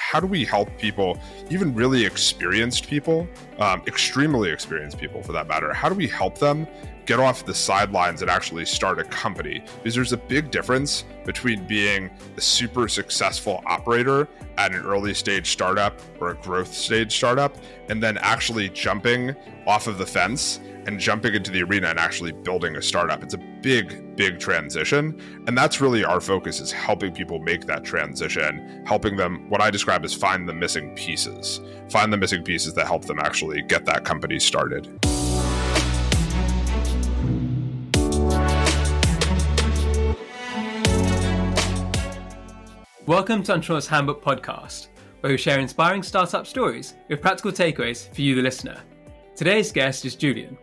how do we help people, even really experienced people, extremely experienced people for that matter, how do we help them get off the sidelines and actually start a company? Because there's a big difference between being a super successful operator at an early stage startup or a growth stage startup, and then actually jumping off of the fence and jumping into the arena and actually building a startup. It's a big transition. And that's really our focus, is helping people make that transition, helping them, what I describe as find the missing pieces that help them actually get that company started. Welcome to Entrepreneur's Handbook Podcast, where we share inspiring startup stories with practical takeaways for you, the listener. Today's guest is Julian,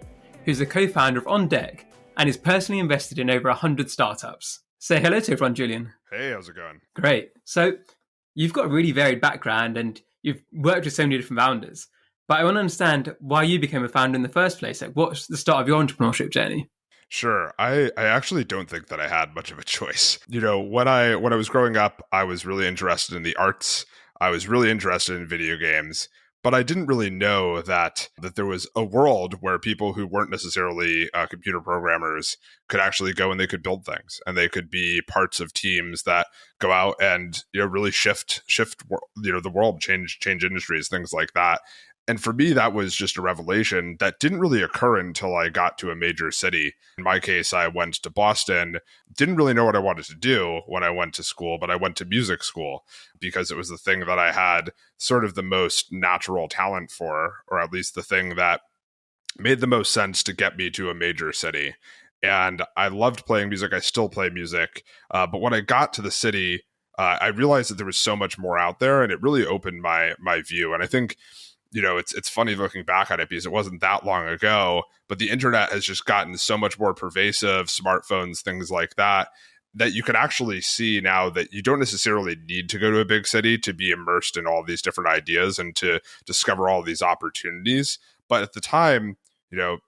who's the co-founder of On Deck and is personally invested in over 100 startups. Say hello to everyone, Julian. Hey, how's it going? Great. So you've got a really varied background and you've worked with so many different founders, but I want to understand why you became a founder in the first place. Like, what's the start of your entrepreneurship journey? Sure. I actually don't think that I had much of a choice. You know, when I was growing up, I was really interested in the arts. I was really interested in video games, but I didn't really know that there was a world where people who weren't necessarily computer programmers could actually go and they could build things, and they could be parts of teams that go out and, you know, really shift the world, change industries, things like that. And for me, that was just a revelation that didn't really occur until I got to a major city. In my case, I went to Boston, didn't really know what I wanted to do when I went to school, but I went to music school because it was the thing that I had sort of the most natural talent for, or at least the thing that made the most sense to get me to a major city. And I loved playing music. I still play music. But when I got to the city, I realized that there was so much more out there, and it really opened my view. And I think, you know, it's funny looking back at it because it wasn't that long ago, but the internet has just gotten so much more pervasive, smartphones, things like that, that you can actually see now that you don't necessarily need to go to a big city to be immersed in all these different ideas and to discover all these opportunities. But at the time, you know,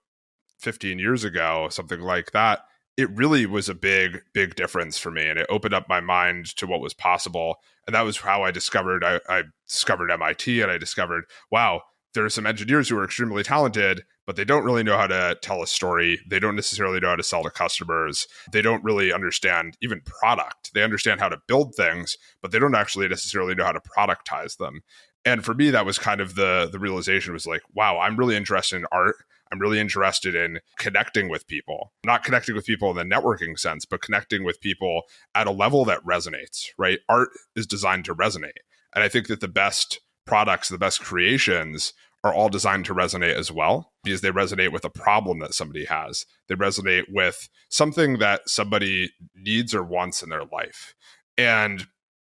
15 years ago, something like that, it really was a big difference for me. And it opened up my mind to what was possible. And that was how I discovered MIT, and I discovered, wow, there are some engineers who are extremely talented, but they don't really know how to tell a story. They don't necessarily know how to sell to customers. They don't really understand even product. They understand how to build things, but they don't actually necessarily know how to productize them. And for me, that was kind of the realization, was like, wow, I'm really interested in art. I'm really interested in connecting with people, not connecting with people in the networking sense, but connecting with people at a level that resonates, right? Art is designed to resonate. And I think that the best products, the best creations are all designed to resonate as well, because they resonate with a problem that somebody has. They resonate with something that somebody needs or wants in their life. And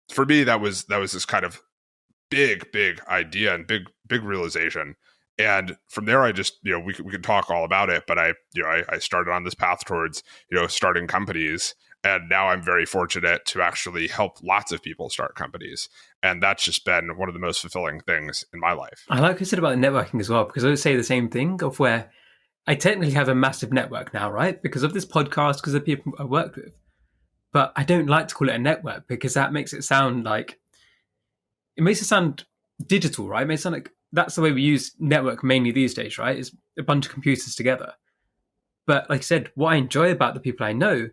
for me, that was this kind of big idea and big realization. And from there, I just, you know, we could talk all about it, but I started on this path towards, you know, starting companies. And now I'm very fortunate to actually help lots of people start companies. And that's just been one of the most fulfilling things in my life. I like what you said about networking as well, because I would say the same thing of where I technically have a massive network now, right? Because of this podcast, because of people I worked with. But I don't like to call it a network, because that makes it sound digital, right? It makes it sound like that's the way we use network mainly these days, right? Is a bunch of computers together. But like I said, what I enjoy about the people I know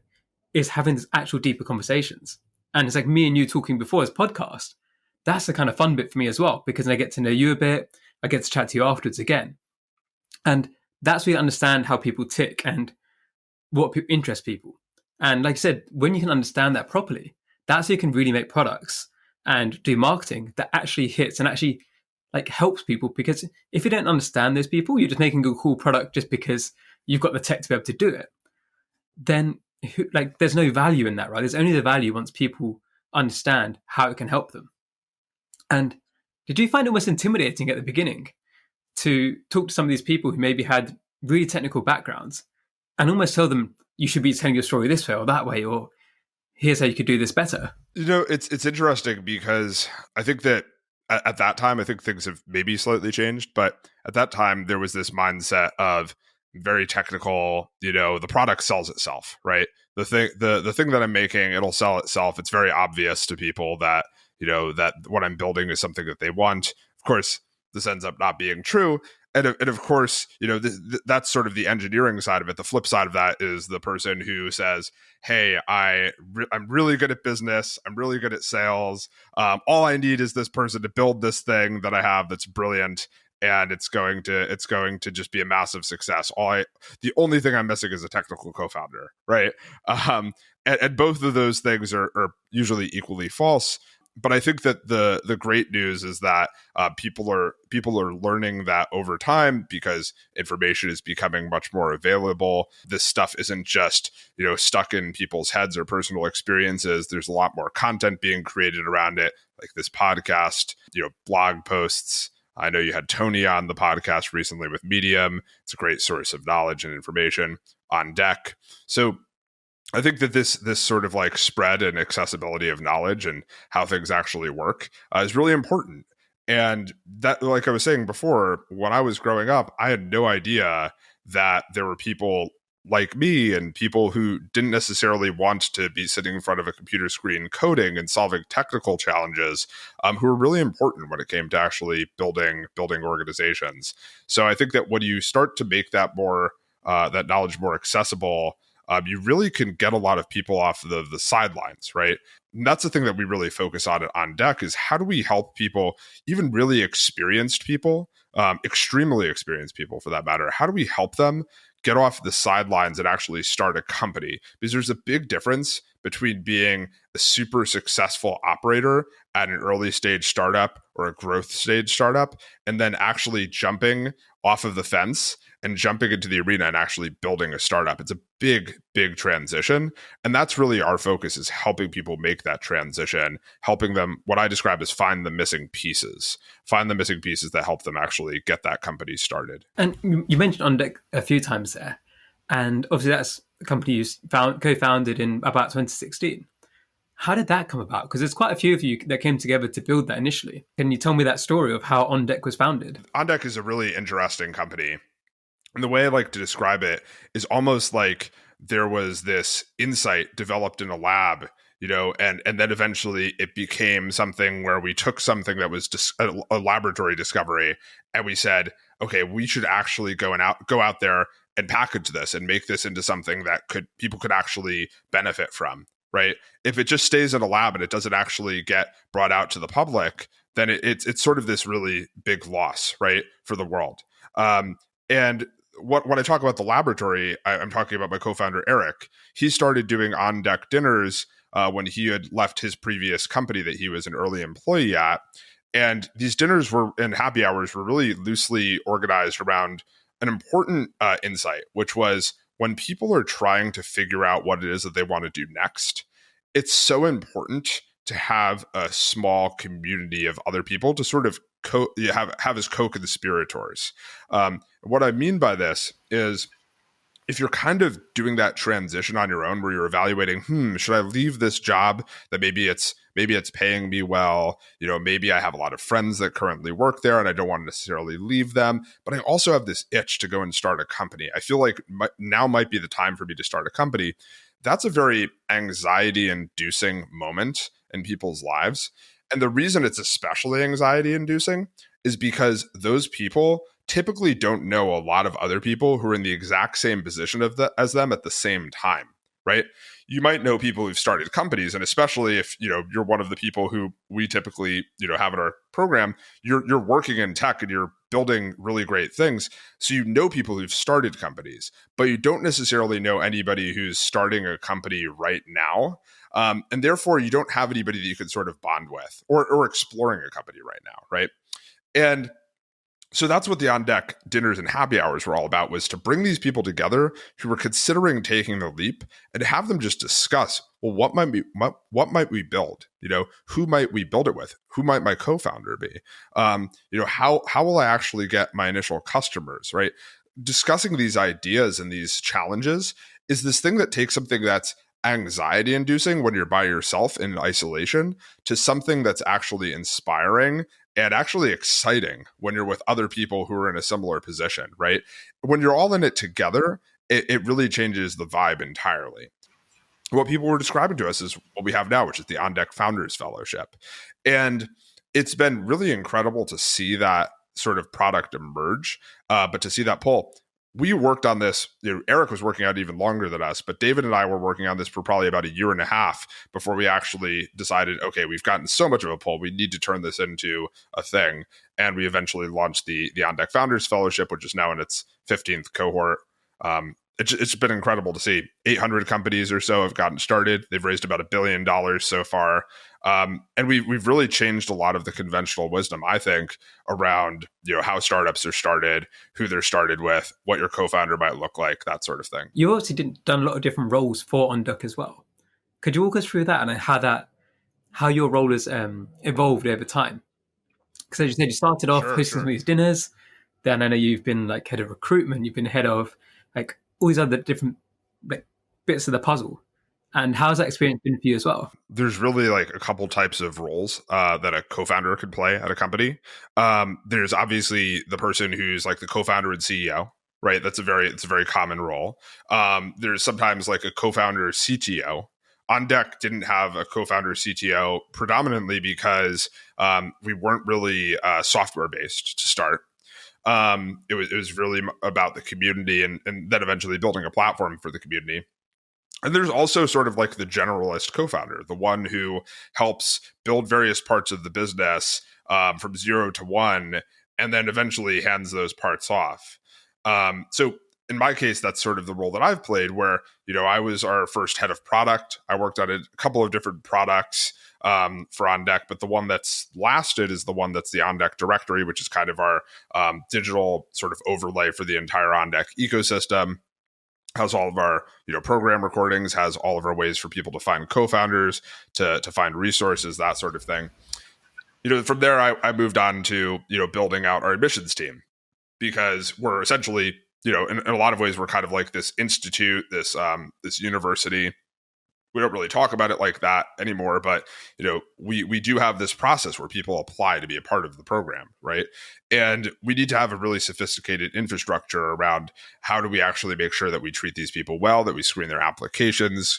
is having these actual deeper conversations. And it's like me and you talking before this podcast. That's the kind of fun bit for me as well, because I get to know you a bit. I get to chat to you afterwards again. And that's where you understand how people tick and what interests people. And like I said, when you can understand that properly, that's how you can really make products and do marketing that actually hits and actually like helps people. Because if you don't understand those people, you're just making a cool product just because you've got the tech to be able to do it. Then there's no value in that, right? There's only the value once people understand how it can help them. And did you find it almost intimidating at the beginning to talk to some of these people who maybe had really technical backgrounds and almost tell them you should be telling your story this way or that way, or here's how you could do this better? You know, it's interesting because I think that at that time, I think things have maybe slightly changed, but at that time there was this mindset of very technical, you know, the product sells itself, right? The thing that I'm making, it'll sell itself. It's very obvious to people that, that what I'm building is something that they want. Of course, this ends up not being true. And of course, that's sort of the engineering side of it. The flip side of that is the person who says, hey, I'm really good at business. I'm really good at sales. All I need is this person to build this thing that I have that's brilliant, and it's going to just be a massive success. The only thing I'm missing is a technical co-founder, right? And both of those things are usually equally false. But I think that the great news is that people are learning that over time, because information is becoming much more available. This stuff isn't just stuck in people's heads or personal experiences. There's a lot more content being created around it, like this podcast, blog posts. I know you had Tony on the podcast recently with Medium. It's a great source of knowledge and information on deck. So I think that this sort of like spread and accessibility of knowledge and how things actually work is really important. And that, like I was saying before, when I was growing up, I had no idea that there were people like me and people who didn't necessarily want to be sitting in front of a computer screen coding and solving technical challenges, who were really important when it came to actually building organizations. So I think that when you start to make that knowledge more accessible, you really can get a lot of people off the sidelines, right? And that's the thing that we really focus on deck, is how do we help people, even really experienced people, extremely experienced people for that matter, how do we help them get off the sidelines and actually start a company? Because there's a big difference between being a super successful operator at an early stage startup or a growth stage startup, and then actually jumping off of the fence and jumping into the arena and actually building a startup. It's a big, big transition. And that's really our focus, is helping people make that transition, helping them, what I describe as find the missing pieces that help them actually get that company started. And you mentioned OnDeck a few times there. And obviously that's a company you co-founded in about 2016. How did that come about? Because there's quite a few of you that came together to build that initially. Can you tell me that story of how OnDeck was founded? OnDeck is a really interesting company. And the way I like to describe it is almost like there was this insight developed in a lab, and then eventually it became something where we took something that was just a laboratory discovery, and we said, okay, we should actually go out there and package this and make this into something that people could actually benefit from, right? If it just stays in a lab and it doesn't actually get brought out to the public, then it's sort of this really big loss, right, for the world. And when I talk about the laboratory, I'm talking about my co-founder, Eric. He started doing on-deck dinners when he had left his previous company that he was an early employee at. And these dinners and happy hours were really loosely organized around an important insight, which was when people are trying to figure out what it is that they want to do next, it's so important to have a small community of other people to sort of have as co-conspirators. What I mean by this is, if you're kind of doing that transition on your own, where you're evaluating, should I leave this job that maybe it's paying me well, maybe I have a lot of friends that currently work there and I don't want to necessarily leave them, but I also have this itch to go and start a company. I feel like now might be the time for me to start a company. That's a very anxiety-inducing moment in people's lives. And the reason it's especially anxiety-inducing is because those people typically don't know a lot of other people who are in the exact same position as them at the same time, right? You might know people who've started companies, and especially if you're one of the people who we typically have in our program, you're working in tech and you're building really great things. So you know people who've started companies, but you don't necessarily know anybody who's starting a company right now. And therefore, you don't have anybody that you can sort of bond with or exploring a company right now, right? And so that's what the on-deck dinners and happy hours were all about, was to bring these people together who were considering taking the leap and have them just discuss, well, what might we build? Who might we build it with? Who might my co-founder be? How will I actually get my initial customers, right? Discussing these ideas and these challenges is this thing that takes something that's anxiety inducing when you're by yourself in isolation to something that's actually inspiring and actually exciting when you're with other people who are in a similar position, right? When you're all in it together, it really changes the vibe entirely. what people were describing to us is what we have now, which is the On Deck Founders Fellowship. And it's been really incredible to see that sort of product emerge, but to see that pull. We worked on this, Eric was working on it even longer than us, but David and I were working on this for probably about a year and a half before we actually decided, okay, we've gotten so much of a pull, we need to turn this into a thing. And we eventually launched the On Deck Founders Fellowship, which is now in its 15th cohort. It's been incredible to see. 800 companies or so have gotten started. They've raised about $1 billion so far. And we've really changed a lot of the conventional wisdom, I think, around how startups are started, who they're started with, what your co-founder might look like, that sort of thing. You obviously done a lot of different roles for OnDuck as well. Could you walk us through that and how your role has evolved over time? Because as you said, you started off hosting some of these dinners. Then I know you've been like head of recruitment. You've been head of like all these other different like bits of the puzzle. And how's that experience been for you as well? There's really like a couple types of roles that a co-founder could play at a company. There's obviously the person who's like the co-founder and CEO, right? It's a very common role. There's sometimes like a co-founder CTO. On Deck didn't have a co-founder CTO predominantly because we weren't really software based to start. It was really about the community and then eventually building a platform for the community. And there's also sort of like the generalist co-founder, the one who helps build various parts of the business from 0 to 1, and then eventually hands those parts off. So in my case, that's sort of the role that I've played where, I was our first head of product. I worked on a couple of different products for On Deck, but the one that's lasted is the one that's the On Deck directory, which is kind of our digital sort of overlay for the entire On Deck ecosystem. Has all of our program recordings, has all of our ways for people to find co-founders, to find resources, that sort of thing. From there, I moved on to building out our admissions team, because we're essentially in a lot of ways we're kind of like this institute, this university. We don't really talk about it like that anymore, but we do have this process where people apply to be a part of the program, right? And we need to have a really sophisticated infrastructure around how do we actually make sure that we treat these people well, that we screen their applications,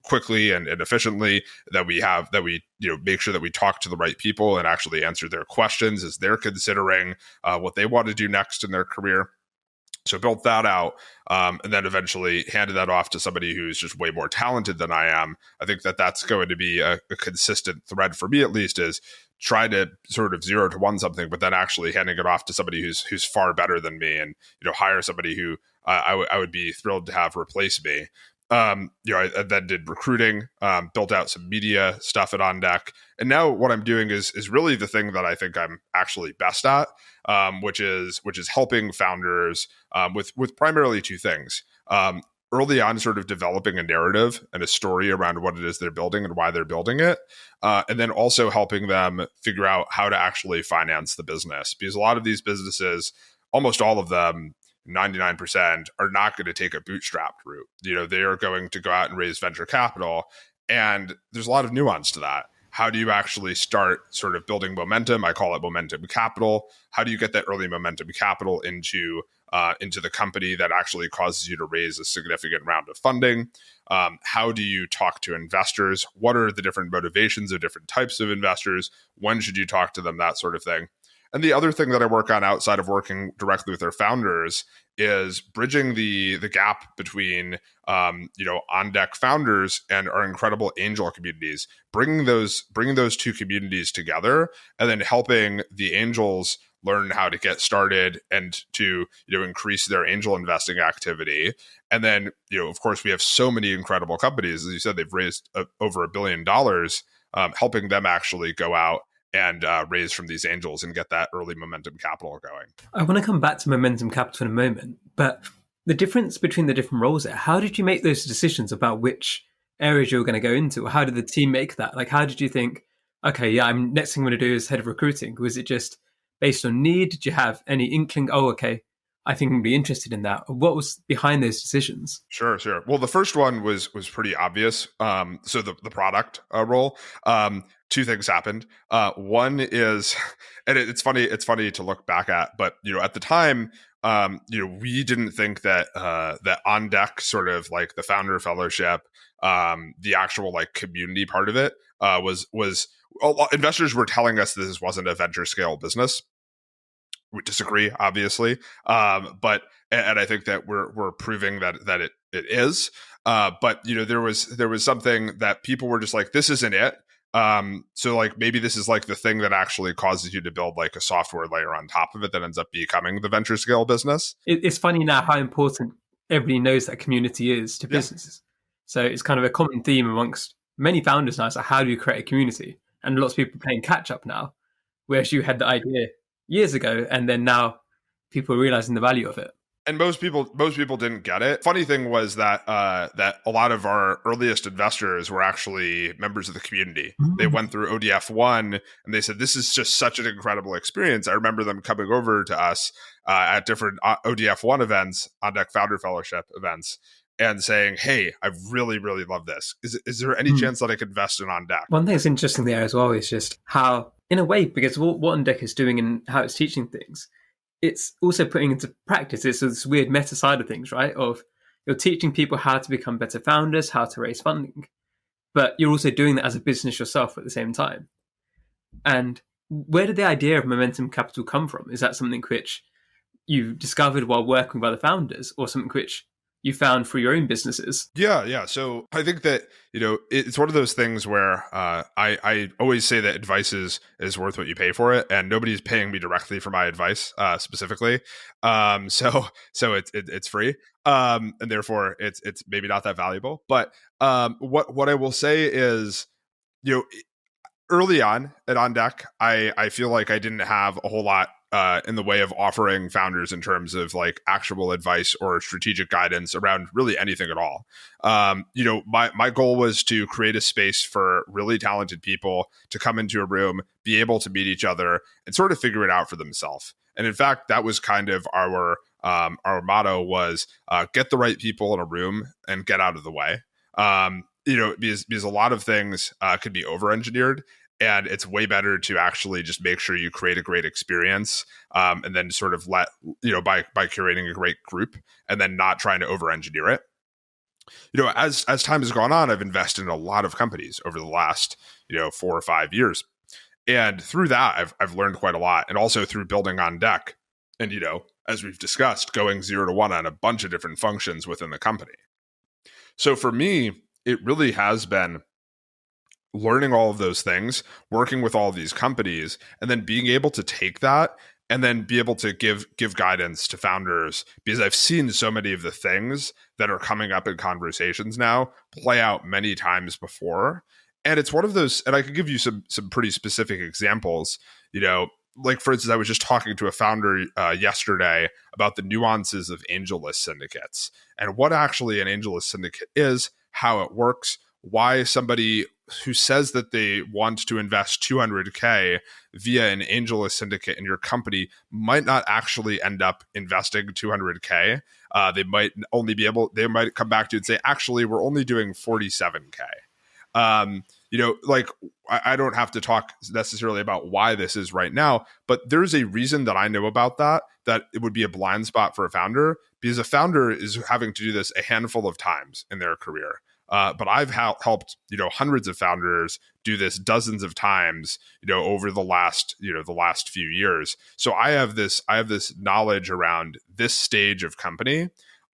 quickly and efficiently, that we make sure that we talk to the right people and actually answer their questions as they're considering what they want to do next in their career. So built that out, and then eventually handed that off to somebody who's just way more talented than I am. I think that's going to be a consistent thread for me, at least, is try to sort of 0 to 1 something, but then actually handing it off to somebody who's far better than me, and hire somebody who I would be thrilled to have replace me. I then did recruiting, built out some media stuff at On Deck, and now what I'm doing is really the thing that I think I'm actually best at, which is helping founders with primarily two things. Early on, sort of developing a narrative and a story around what it is they're building and why they're building it, and then also helping them figure out how to actually finance the business, because a lot of these businesses, almost all of them, 99% are not going to take a bootstrapped route. They are going to go out and raise venture capital. And there's a lot of nuance to that. How do you actually start sort of building momentum? I call it momentum capital. How do you get that early momentum capital into the company that actually causes you to raise a significant round of funding? How do you talk to investors? What are the different motivations of different types of investors? When should you talk to them? That sort of thing. And the other thing that I work on outside of working directly with our founders is bridging the gap between On Deck founders and our incredible angel communities, bringing those two communities together, and then helping the angels learn how to get started and to increase their angel investing activity. And then of course we have so many incredible companies, as you said, they've raised over $1 billion, helping them actually go out and raise from these angels and get that early momentum capital going. I want to come back to momentum capital in a moment, but the difference between the different roles there, how did you make those decisions about which areas you were going to go into? Or how did the team make that? Like, how did you think, okay, yeah, next thing I'm going to do is head of recruiting? Was it just based on need? Did you have any inkling, oh, okay, I think I'm be interested in that? Or what was behind those decisions? Sure. Well, the first one was pretty obvious. So the product role, two things happened. One is, and it's funny to look back at, but at the time We didn't think that that on deck sort of like the founder fellowship, the actual like community part of it was investors were telling us this wasn't a venture scale business. We disagree, obviously, but and I think that we're proving that it is. But there was something that people were just like, this isn't it. So like maybe this is like the thing that actually causes you to build like a software layer on top of it that ends up becoming the venture scale business. It's funny now how important everybody knows that community is to Yeah. businesses. So it's kind of a common theme amongst many founders now. It's like, how do you create a community? And lots of people are playing catch up now, whereas you had the idea years ago, and then now people are realizing the value of it. And most people didn't get it. Funny thing was that that a lot of our earliest investors were actually members of the community. They went through ODF 1 and they said, this is just such an incredible experience. I remember them coming over to us at different ODF 1 events, On Deck Founder Fellowship events, and saying, hey, I really, really love this. Is there any chance that I could invest in On Deck? One thing that's interesting there as well is just how, in a way, because what On Deck is doing and how it's teaching things, it's also putting into practice this weird meta side of things, right? Of you're teaching people how to become better founders, how to raise funding, but you're also doing that as a business yourself at the same time. And where did the idea of momentum capital come from? Is that something which you discovered while working with other founders, or something which you found for your own businesses? Yeah. So I think that, it's one of those things where I always say that advice is worth what you pay for it, and nobody's paying me directly for my advice specifically. So it's free, and therefore it's maybe not that valuable. But what I will say is, early on at On Deck, I feel like I didn't have a whole lot in the way of offering founders in terms of like actual advice or strategic guidance around really anything at all. My goal was to create a space for really talented people to come into a room, be able to meet each other, and sort of figure it out for themselves. And in fact, that was kind of our motto was get the right people in a room and get out of the way. Because a lot of things could be over-engineered, and it's way better to actually just make sure you create a great experience, and then sort of by curating a great group and then not trying to over-engineer it. As time has gone on, I've invested in a lot of companies over the last 4 or 5 years, and through that I've learned quite a lot, and also through building On Deck, and as we've discussed, going 0 to 1 on a bunch of different functions within the company. So for me, it really has been learning all of those things, working with all of these companies, and then being able to take that and then be able to give guidance to founders, because I've seen so many of the things that are coming up in conversations now play out many times before. And it's one of those, and I could give you some pretty specific examples. Like for instance, I was just talking to a founder yesterday about the nuances of AngelList syndicates and what actually an AngelList syndicate is, how it works, why somebody who says that they want to invest 200K via an AngelList syndicate in your company might not actually end up investing 200K. They might come back to you and say, actually, we're only doing 47K. I don't have to talk necessarily about why this is right now, but there's a reason that I know about that it would be a blind spot for a founder, because a founder is having to do this a handful of times in their career. But I've helped, hundreds of founders do this dozens of times, over the last few years. So I have this knowledge around this stage of company.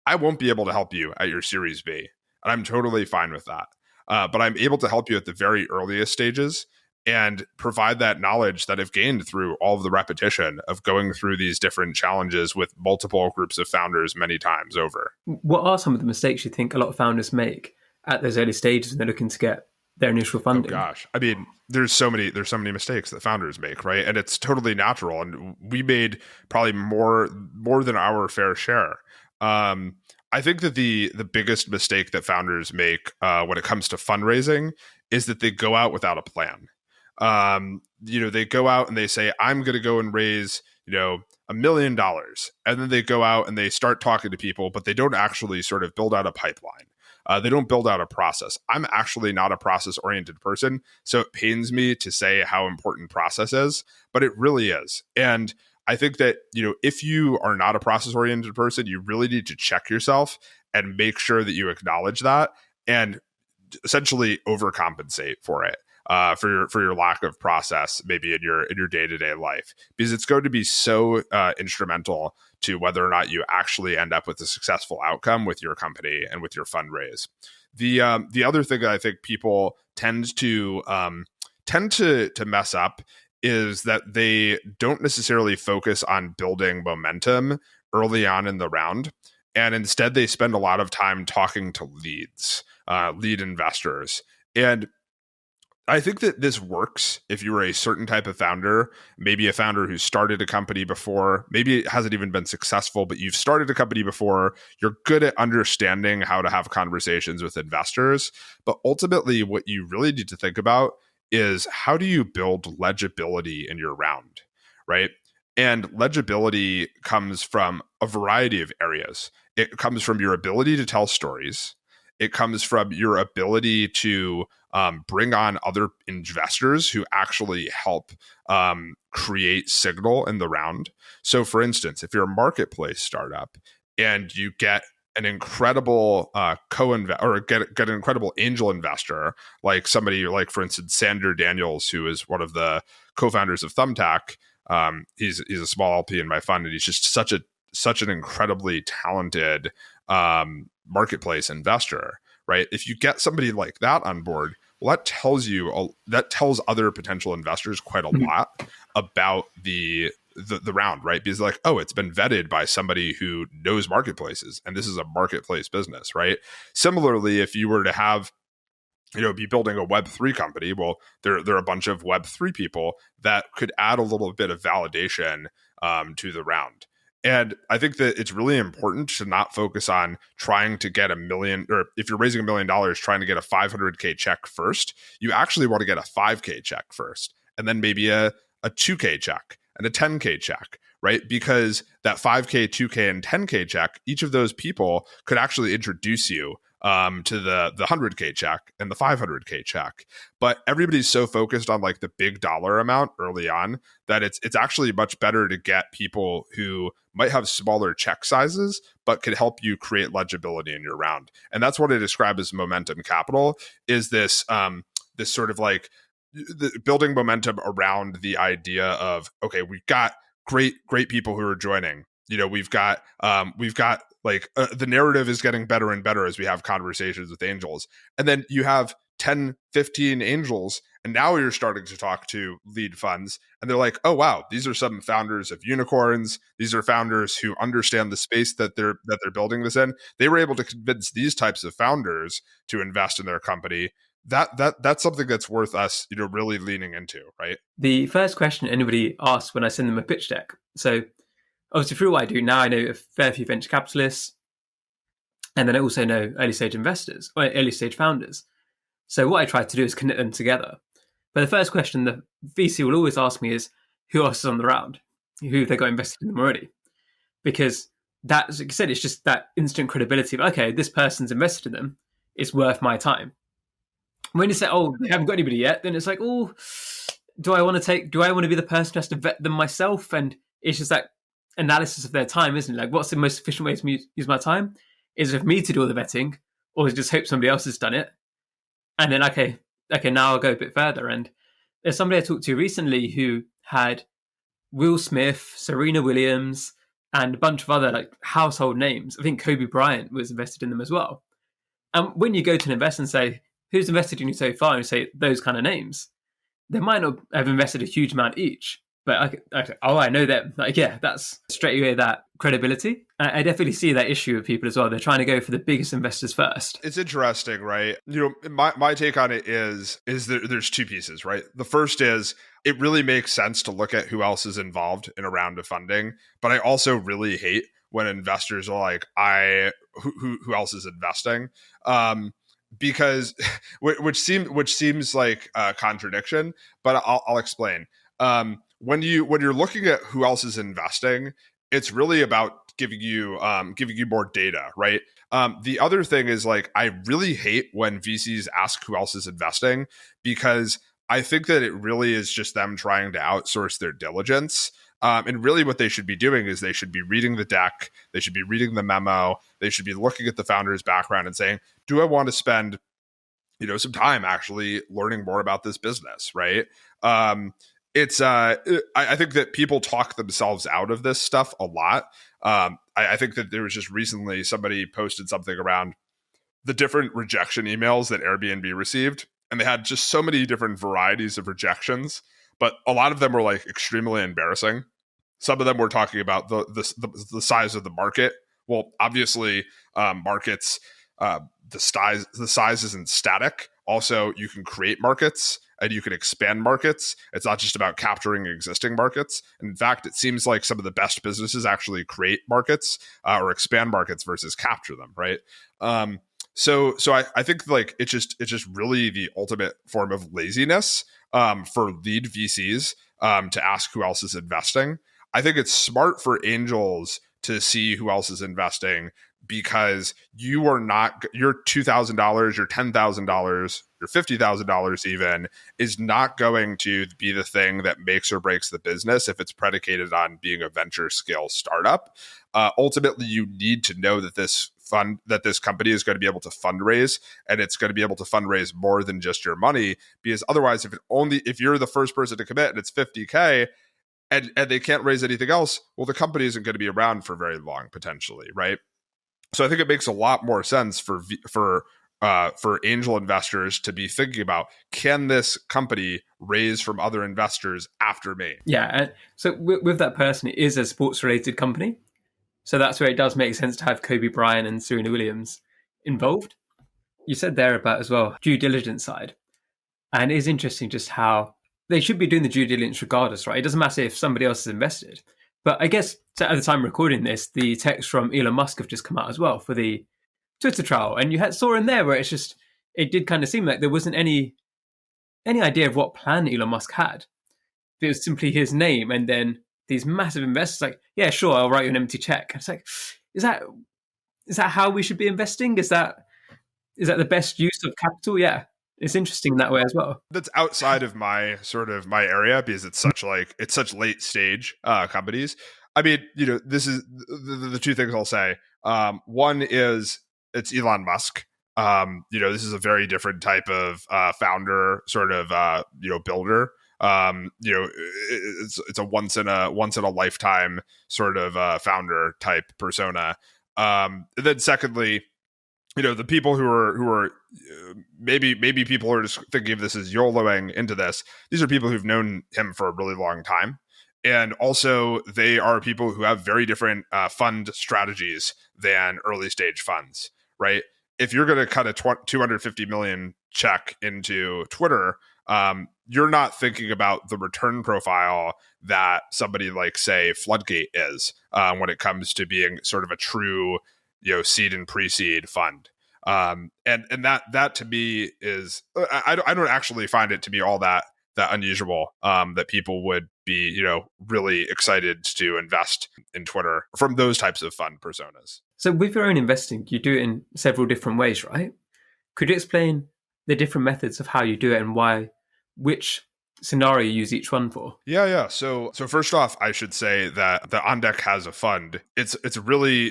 I won't be able to help you at your Series B, and I'm totally fine with that. But I'm able to help you at the very earliest stages and provide that knowledge that I've gained through all of the repetition of going through these different challenges with multiple groups of founders many times over. What are some of the mistakes you think a lot of founders make at those early stages when they're looking to get their initial funding? Oh gosh, I mean, there's so many mistakes that founders make, right? And it's totally natural. And we made probably more than our fair share. I think that the biggest mistake that founders make when it comes to fundraising is that they go out without a plan. They go out and they say, I'm going to go and raise, $1 million. And then they go out and they start talking to people, but they don't actually sort of build out a pipeline. They don't build out a process. I'm actually not a process-oriented person, so it pains me to say how important process is, but it really is. And I think that, if you are not a process-oriented person, you really need to check yourself and make sure that you acknowledge that and essentially overcompensate for it. For your lack of process, maybe in your day-to-day life, because it's going to be so instrumental to whether or not you actually end up with a successful outcome with your company and with your fundraise. The other thing that I think people tend to mess up is that they don't necessarily focus on building momentum early on in the round, and instead they spend a lot of time talking to lead investors. And I think that this works if you're a certain type of founder, maybe a founder who started a company before, maybe it hasn't even been successful, but you've started a company before, you're good at understanding how to have conversations with investors. But ultimately, what you really need to think about is how do you build legibility in your round, right? And legibility comes from a variety of areas. It comes from your ability to tell stories. It comes from your ability to bring on other investors who actually help create signal in the round. So, for instance, if you're a marketplace startup and you get an incredible co-invest or get an incredible angel investor, like somebody like, for instance, Sander Daniels, who is one of the co-founders of Thumbtack. He's a small LP in my fund, and he's just such an incredibly talented marketplace investor, right? If you get somebody like that on board, well, that tells other potential investors quite a lot about the round, right? Because like, oh, it's been vetted by somebody who knows marketplaces, and this is a marketplace business, right? Similarly, if you were to have be building a Web3 company, well, there are a bunch of Web3 people that could add a little bit of validation to the round. And I think that it's really important to not focus on trying to get $1 million, or if you're raising $1 million, trying to get a 500K check first. You actually want to get a 5K check first, and then maybe a 2K check and a 10K check, right? Because that 5K, 2K, and 10K check, each of those people could actually introduce you to the 100K check and the 500K check. But everybody's so focused on like the big dollar amount early on that it's actually much better to get people who might have smaller check sizes, but could help you create legibility in your round. And that's what I describe as momentum capital, is this sort of like building momentum around the idea of, okay, we've got great people who are joining. We've got like the narrative is getting better and better as we have conversations with angels. And then you have 10, 15 angels, and now you're starting to talk to lead funds, and they're like, oh, wow, these are some founders of unicorns. These are founders who understand the space that they're building this in. They were able to convince these types of founders to invest in their company. That's something that's worth us, really leaning into, right? The first question anybody asks when I send them a pitch deck. So obviously through what I do now, I know a fair few venture capitalists, and then I also know early stage investors or early stage founders. So what I try to do is connect them together. But the first question the VC will always ask me is, who else is on the round? Who have they got invested in them already? Because that, as you said, it's just that instant credibility of, okay, this person's invested in them, it's worth my time. When you say, oh, they haven't got anybody yet, then it's like, oh, do I want to be the person who has to vet them myself? And it's just that analysis of their time, isn't it? Like, what's the most efficient way to use my time? Is it for me to do all the vetting, or is it just hope somebody else has done it? And then, okay, now I'll go a bit further. And there's somebody I talked to recently who had Will Smith, Serena Williams, and a bunch of other like household names. I think Kobe Bryant was invested in them as well. And when you go to an investor and say, who's invested in you so far, and you say those kind of names, they might not have invested a huge amount each. But I know that. Like, yeah, that's straight away that credibility. I definitely see that issue with people as well. They're trying to go for the biggest investors first. It's interesting, right? My take on it is there's two pieces, right? The first is it really makes sense to look at who else is involved in a round of funding, but I also really hate when investors are like, who else is investing? Because which seems like a contradiction, but I'll explain. When you're looking at who else is investing, it's really about giving you more data, right? The other thing is like I really hate when VCs ask who else is investing, because I think that it really is just them trying to outsource their diligence. And really what they should be doing is they should be reading the deck, they should be reading the memo, they should be looking at the founder's background and saying, do I want to spend some time actually learning more about this business, right? It's I think that people talk themselves out of this stuff a lot. I think that there was just recently somebody posted something around the different rejection emails that Airbnb received, and they had just so many different varieties of rejections, but a lot of them were like extremely embarrassing. Some of them were talking about the size of the market. Well, obviously, markets, the size isn't static. Also, you can create markets and you can expand markets. It's not just about capturing existing markets. And in fact, it seems like some of the best businesses actually create markets or expand markets versus capture them, right? So I think like it's just really the ultimate form of laziness for lead VCs to ask who else is investing. I think it's smart for angels to see who else is investing, because you are not, your $2,000, your $10,000, your $50,000 even is not going to be the thing that makes or breaks the business if it's predicated on being a venture scale startup. Ultimately, you need to know that this company is going to be able to fundraise, and it's going to be able to fundraise more than just your money, because otherwise, if you're the first person to commit and it's 50K, and they can't raise anything else, well, the company isn't going to be around for very long potentially, right? So I think it makes a lot more sense for angel investors to be thinking about, can this company raise from other investors after me? Yeah. So with that person, it is a sports related company. So that's where it does make sense to have Kobe Bryant and Serena Williams involved. You said there about as well, due diligence side. And it is interesting just how they should be doing the due diligence regardless, right? It doesn't matter if somebody else has invested. But I guess at the time recording this, the text from Elon Musk have just come out as well for the Twitter trial. And you saw in there where it did kind of seem like there wasn't any idea of what plan Elon Musk had. It was simply his name, and then these massive investors like, yeah, sure, I'll write you an empty check. It's like, is that how we should be investing? Is that the best use of capital? Yeah. It's interesting in that way as well. That's outside of my area, because it's such late stage companies. I mean, this is the two things I'll say. One is it's Elon Musk. This is a very different type of founder, sort of builder. It's a once in a lifetime sort of founder type persona. And then secondly, the people who are maybe people are just thinking of this as YOLOing into this. These are people who've known him for a really long time. And also they are people who have very different fund strategies than early stage funds, right? If you're going to cut a 250 million check into Twitter, you're not thinking about the return profile that somebody like, say, Floodgate is when it comes to being sort of a true seed and pre-seed fund. And that to me is, I don't actually find it to be all that unusual that people would be, really excited to invest in Twitter from those types of fund personas. So with your own investing, you do it in several different ways, right? Could you explain the different methods of how you do it and which scenario you use each one for? Yeah. So first off, I should say that the On Deck has a fund. It's really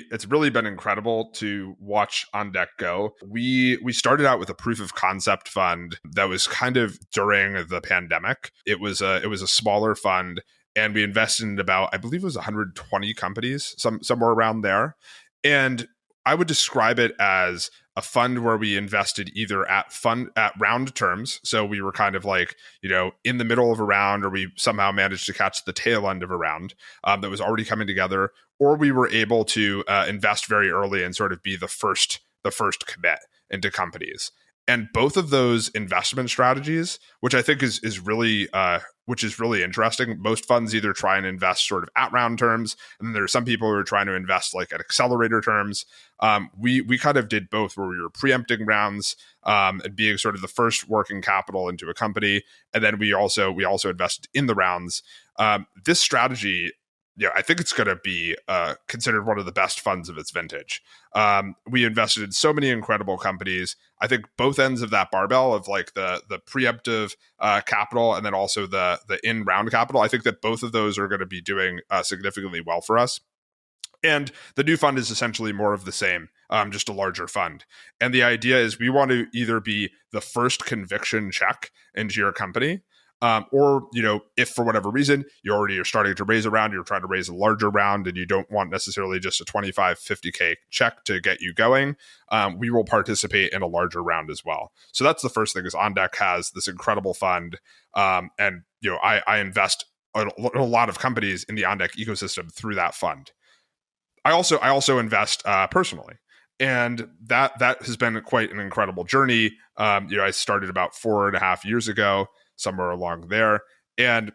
been incredible to watch On Deck go. We started out with a proof of concept fund that was kind of during the pandemic. It was a smaller fund, and we invested in about, I believe it was 120 companies, somewhere around there. And I would describe it as a fund where we invested either at round terms. So we were kind of like, in the middle of a round, or we somehow managed to catch the tail end of a round that was already coming together, or we were able to invest very early and sort of be the first commit into companies. And both of those investment strategies, which I think is really interesting. Most funds either try and invest sort of at round terms, and then there are some people who are trying to invest like at accelerator terms. We kind of did both, where we were preempting rounds and being sort of the first working capital into a company, and then we also invested in the rounds. This strategy I think it's going to be considered one of the best funds of its vintage. We invested in so many incredible companies. I think both ends of that barbell of like the preemptive capital and then also the in round capital. I think that both of those are going to be doing significantly well for us. And the new fund is essentially more of the same, just a larger fund. And the idea is we want to either be the first conviction check into your company, or, if for whatever reason you already are starting to raise a round, you're trying to raise a larger round and you don't want necessarily just a 25, 50K check to get you going, we will participate in a larger round as well. So that's the first thing is OnDeck has this incredible fund. And, I invest in a lot of companies in the OnDeck ecosystem through that fund. I also invest personally, and that has been quite an incredible journey. I started about 4.5 years ago, somewhere along there, and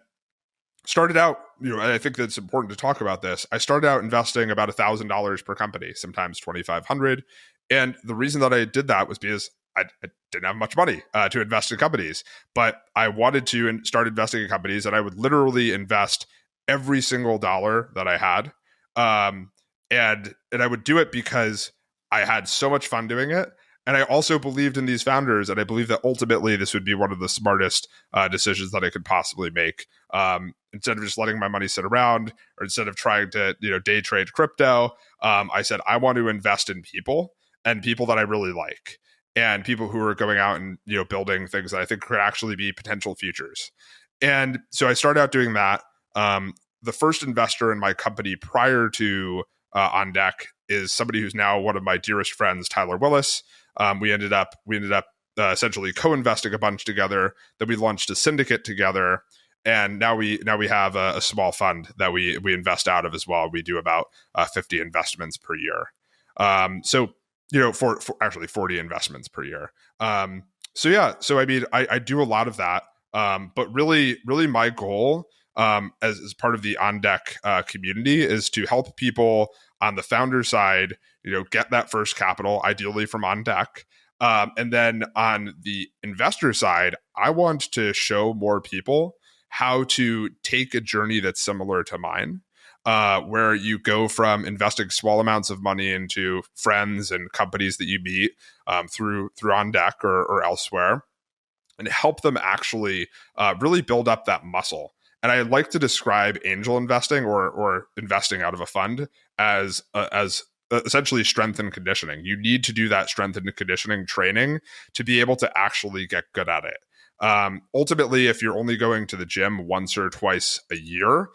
started out. I think that's important to talk about this. I started out investing about $1,000 per company, sometimes 2,500, and the reason that I did that was because I didn't have much money to invest in companies, but I wanted to start investing in companies, and I would literally invest every single dollar that I had. And I would do it because I had so much fun doing it. And I also believed in these founders. And I believe that ultimately this would be one of the smartest decisions that I could possibly make. Instead of just letting my money sit around or instead of trying to, day trade crypto, I said, I want to invest in people and people that I really like and people who are going out and, building things that I think could actually be potential futures. And so I started out doing that. The first investor in my company prior to OnDeck is somebody who's now one of my dearest friends, Tyler Willis. We ended up essentially co-investing a bunch together. Then we launched a syndicate together, and now we have a small fund that we invest out of as well. We do about 50 investments per year. For actually 40 investments per year. So I mean, I do a lot of that, but really my goal as part of the OnDeck community is to help people on the founder side, get that first capital, ideally from OnDeck. And then on the investor side, I want to show more people how to take a journey that's similar to mine, where you go from investing small amounts of money into friends and companies that you meet through OnDeck or elsewhere, and help them actually really build up that muscle. And I like to describe angel investing or investing out of a fund as essentially strength and conditioning. You need to do that strength and conditioning training to be able to actually get good at it. Ultimately, if you're only going to the gym once or twice a year,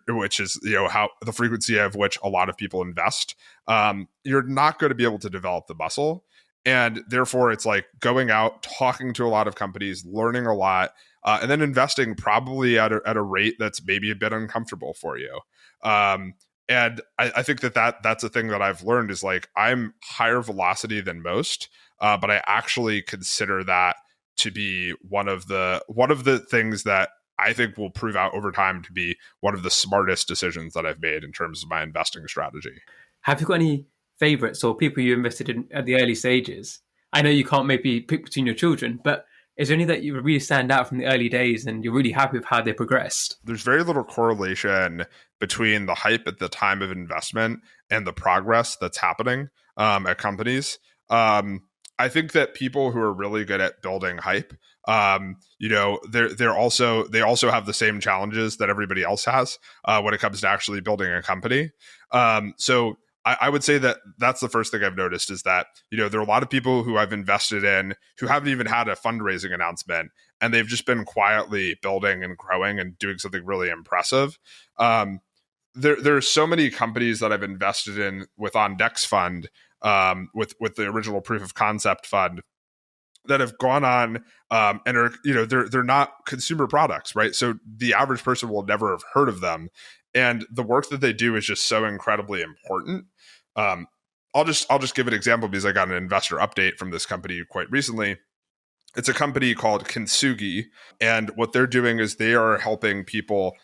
which is how the frequency of which a lot of people invest, you're not going to be able to develop the muscle. And therefore, it's like going out, talking to a lot of companies, learning a lot, and then investing probably at a rate that's maybe a bit uncomfortable for you. And I think that's a thing that I've learned is like I'm higher velocity than most, but I actually consider that to be one of the things that I think will prove out over time to be one of the smartest decisions that I've made in terms of my investing strategy. Have you got any favorites or people you invested in at the early stages? I know you can't maybe pick between your children, but is there any that you really stand out from the early days and you're really happy with how they progressed? There's very little correlation between the hype at the time of investment and the progress that's happening at companies. I think that people who are really good at building hype, they also have the same challenges that everybody else has when it comes to actually building a company. So I would say that that's the first thing I've noticed is that, there are a lot of people who I've invested in who haven't even had a fundraising announcement, and they've just been quietly building and growing and doing something really impressive. There are so many companies that I've invested in with OnDeck's fund, with the original proof of concept fund, that have gone on and are, they're not consumer products, right? So the average person will never have heard of them. And the work that they do is just so incredibly important. I'll just give an example because I got an investor update from this company quite recently. It's a company called Kintsugi, and what they're doing is they are helping people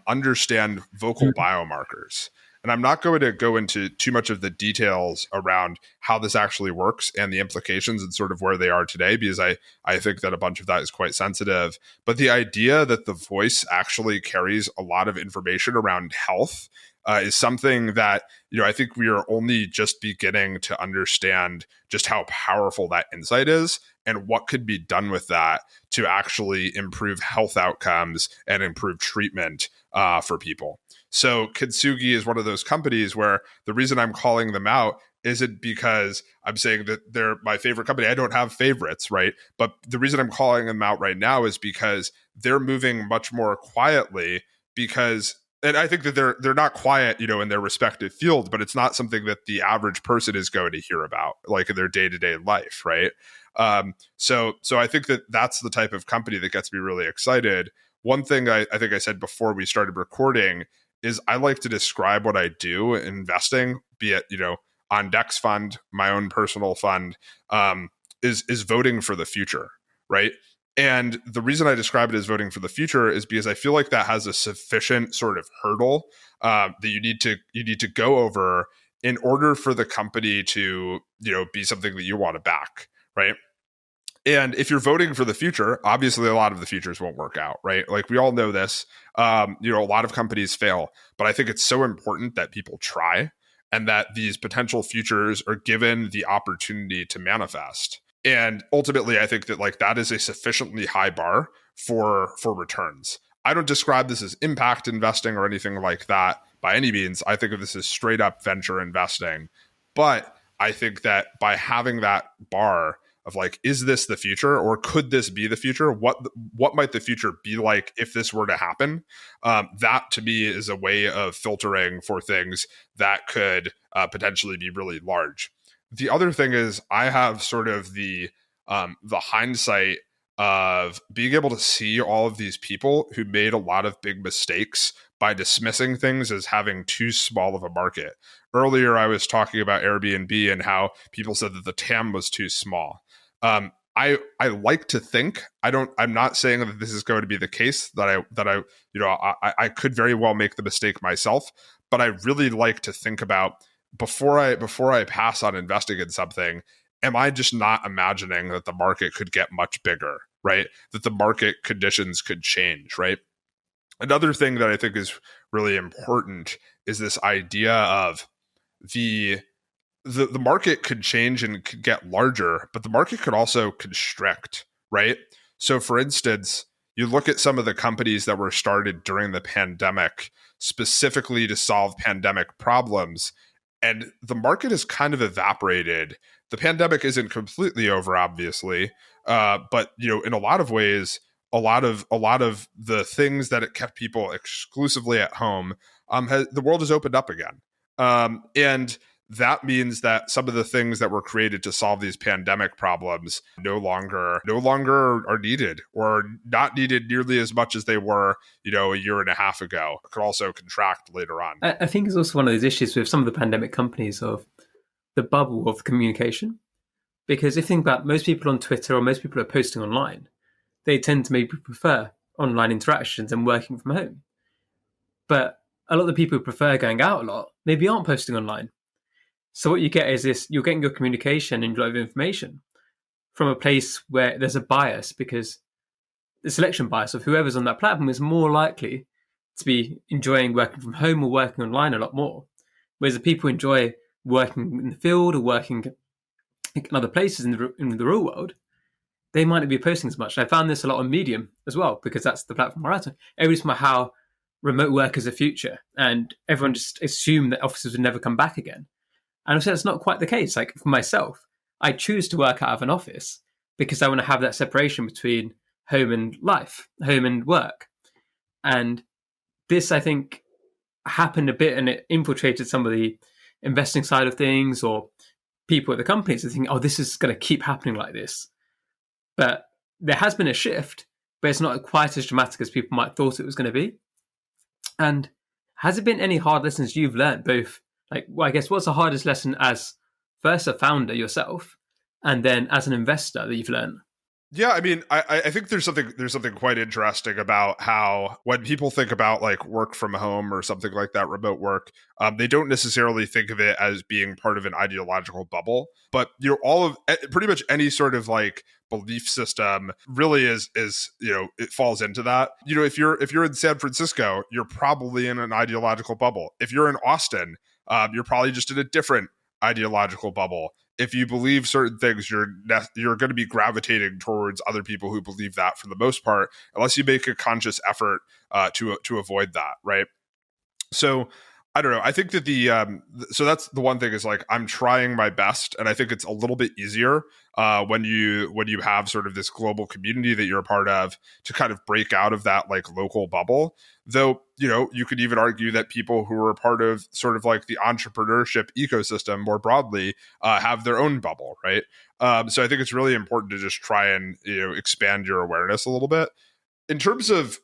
understand vocal biomarkers. And I'm not going to go into too much of the details around how this actually works and the implications and sort of where they are today, because I think that a bunch of that is quite sensitive. But the idea that the voice actually carries a lot of information around health is something that, I think we are only just beginning to understand just how powerful that insight is and what could be done with that to actually improve health outcomes and improve treatment for people. So Kintsugi is one of those companies where the reason I'm calling them out isn't because I'm saying that they're my favorite company. I don't have favorites, right? But the reason I'm calling them out right now is because they're moving much more quietly, and I think that they're not quiet, in their respective fields, but it's not something that the average person is going to hear about, like in their day-to-day life, right? So I think that that's the type of company that gets me really excited. One thing I think I said before we started recording is I like to describe what I do in investing, be it, on Dex Fund, my own personal fund, is voting for the future, right? And the reason I describe it as voting for the future is because I feel like that has a sufficient sort of hurdle that you need to go over in order for the company to, be something that you want to back, right? And if you're voting for the future, obviously a lot of the futures won't work out, right? Like we all know this. A lot of companies fail, but I think it's so important that people try and that these potential futures are given the opportunity to manifest. And ultimately, I think that that is a sufficiently high bar for returns. I don't describe this as impact investing or anything like that by any means. I think of this as straight up venture investing. But I think that by having that bar of is this the future or could this be the future? What might the future be like if this were to happen? That to me is a way of filtering for things that could potentially be really large. The other thing is I have sort of the hindsight of being able to see all of these people who made a lot of big mistakes by dismissing things as having too small of a market. Earlier, I was talking about Airbnb and how people said that the TAM was too small. I like to think I'm not saying that this is going to be the case that I could very well make the mistake myself, but I really like to think about before I pass on investing in something, am I just not imagining that the market could get much bigger, right? That the market conditions could change, right? Another thing that I think is really important is this idea of the market could change and could get larger, but the market could also constrict, right? So for instance, you look at some of the companies that were started during the pandemic specifically to solve pandemic problems, and the market has kind of evaporated. The pandemic isn't completely over, obviously, but in a lot of ways, a lot of the things that it kept people exclusively at home, the world has opened up again, and that means that some of the things that were created to solve these pandemic problems no longer are needed, or not needed nearly as much as they were, a year and a half ago. It could also contract later on. I think it's also one of those issues with some of the pandemic companies of the bubble of communication. Because if you think about most people on Twitter or most people are posting online, they tend to maybe prefer online interactions and working from home. But a lot of the people who prefer going out a lot maybe aren't posting online. So what you get is this: you're getting your communication and your information from a place where there's a bias, because the selection bias of whoever's on that platform is more likely to be enjoying working from home or working online a lot more. Whereas the people who enjoy working in the field or working in other places in the real world, they might not be posting as much. And I found this a lot on Medium as well, because that's the platform we're at. Everybody's talking about how remote work is the future, and everyone just assumed that offices would never come back again. And I've said it's not quite the case. Like for myself, I choose to work out of an office because I want to have that separation between home and life, home and work. And this, I think, happened a bit, and it infiltrated some of the investing side of things, or people at the companies that think, oh, this is going to keep happening like this. But there has been a shift, but it's not quite as dramatic as people might have thought it was going to be. And has there been any hard lessons you've learned, both, I guess, what's the hardest lesson as first a founder yourself, and then as an investor that you've learned? Yeah, I mean, I think there's something quite interesting about how when people think about like work from home or something like that, remote work, they don't necessarily think of it as being part of an ideological bubble. But all of pretty much any sort of like belief system really is it falls into that. If you're in San Francisco, you're probably in an ideological bubble. If you're in Austin, you're probably just in a different ideological bubble. If you believe certain things, you're going to be gravitating towards other people who believe that for the most part, unless you make a conscious effort to avoid that, right? So I don't know. I think that so that's the one thing is like I'm trying my best, and I think it's a little bit easier when you have sort of this global community that you're a part of to kind of break out of that like local bubble. Though you could even argue that people who are a part of sort of like the entrepreneurship ecosystem more broadly have their own bubble, right? So I think it's really important to just try and expand your awareness a little bit in terms of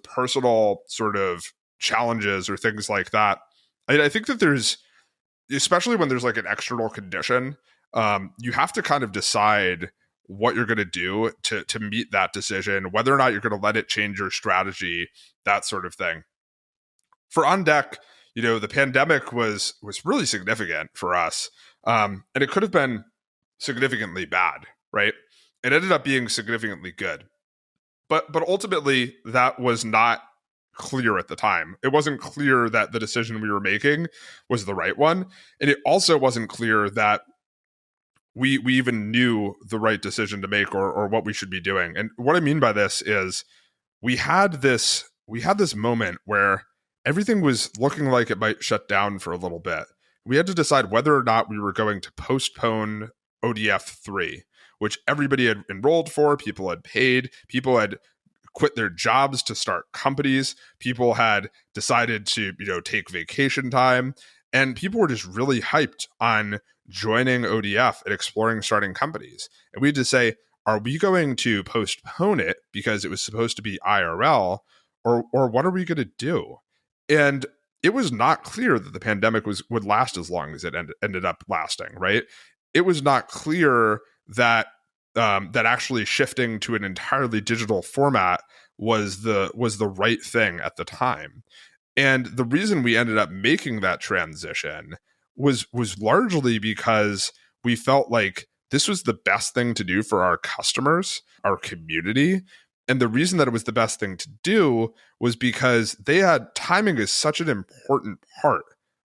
personal sort of challenges or things like that. I think that there's, especially when there's like an external condition, you have to kind of decide what you're going to do to meet that decision, whether or not you're going to let it change your strategy, that sort of thing. For On Deck, the pandemic was really significant for us, and it could have been significantly bad, right? It ended up being significantly good, but ultimately that was not clear at the time. It wasn't clear that the decision we were making was the right one, and it also wasn't clear that we even knew the right decision to make or what we should be doing. And what I mean by this is we had this moment where everything was looking like it might shut down for a little bit. We had to decide whether or not we were going to postpone ODF 3, which everybody had enrolled for, people had paid, people had quit their jobs to start companies, people had decided to take vacation time, and people were just really hyped on joining ODF and exploring starting companies. And we had to say, are we going to postpone it because it was supposed to be IRL, or what are we going to do? And it was not clear that the pandemic would last as long as it ended up lasting, right? It was not clear that that actually shifting to an entirely digital format was the right thing at the time. And the reason we ended up making that transition was largely because we felt like this was the best thing to do for our customers, our community. And the reason that it was the best thing to do was because timing is such an important part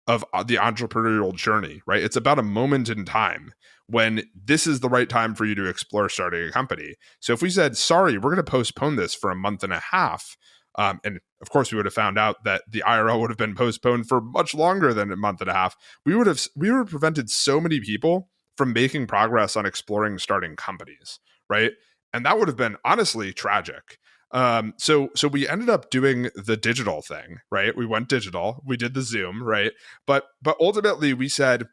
of the entrepreneurial journey, right? It's about a moment in time when this is the right time for you to explore starting a company. So if we said, sorry, we're going to postpone this for a month and a half, and of course we would have found out that the IRL would have been postponed for much longer than a month and a half, we would have prevented so many people from making progress on exploring starting companies, right? And that would have been honestly tragic. So we ended up doing the digital thing, right? We went digital, we did the Zoom, right? But ultimately we said,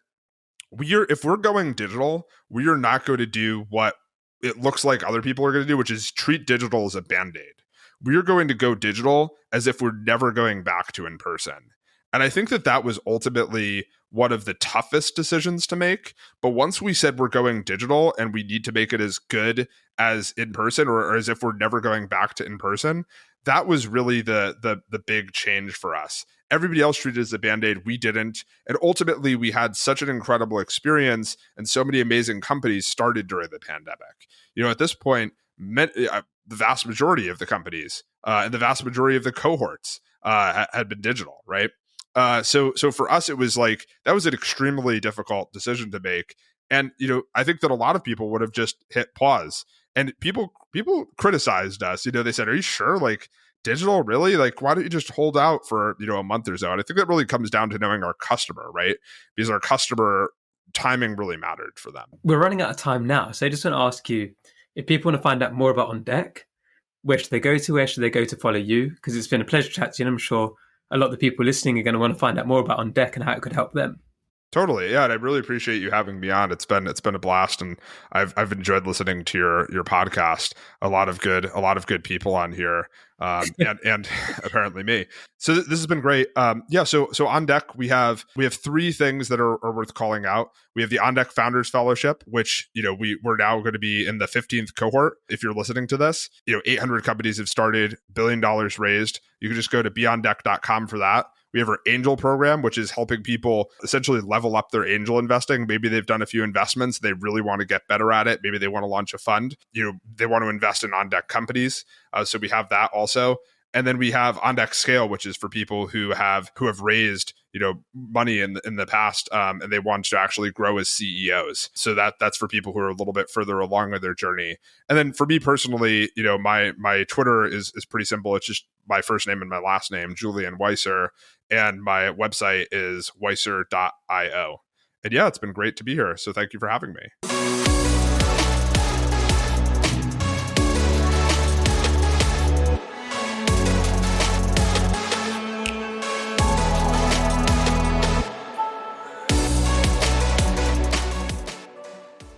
if we're going digital, we are not going to do what it looks like other people are going to do, which is treat digital as a band-aid. We are going to go digital as if we're never going back to in person. And I think that was ultimately one of the toughest decisions to make. But once we said we're going digital and we need to make it as good as in person, or as if we're never going back to in person, that was really the big change for us. Everybody else treated it as a band-aid. We didn't. And ultimately, we had such an incredible experience, and so many amazing companies started during the pandemic. At this point, the vast majority of the companies and the vast majority of the cohorts had been digital, right? So for us, it was like that was an extremely difficult decision to make. And I think that a lot of people would have just hit pause. And people criticized us. They said, "Are you sure? Like digital, really? Like why don't you just hold out for a month or so?" And I think that really comes down to knowing our customer, right? Because our customer timing really mattered for them. We're running out of time now, so I just want to ask you, if people want to find out more about On Deck, where should they go to? Where should they go to follow you? Because it's been a pleasure to chat to you, and I'm sure a lot of the people listening are going to want to find out more about On Deck and how it could help them. Totally. Yeah, and I really appreciate you having me on. It's been a blast, and I've enjoyed listening to your podcast. A lot of good people on here. And apparently me. So this has been great. Yeah. So on deck we have three things that are worth calling out. We have the On Deck Founders Fellowship, which we're now going to be in the 15th cohort. If you're listening to this, 800 companies have started, $1 billion raised. You can just go to beyonddeck.com for that. We have our angel program, which is helping people essentially level up their angel investing. Maybe they've done a few investments. They really want to get better at it. Maybe they want to launch a fund. They want to invest in on deck companies. So we have that also. And then we have On Deck Scale, which is for people who have raised money in the past, and they want to actually grow as CEOs. So that's for people who are a little bit further along in their journey. And then for me personally, my Twitter is pretty simple. It's just my first name and my last name, Julian Weisser, and my website is weisser.io. And yeah, it's been great to be here. So thank you for having me.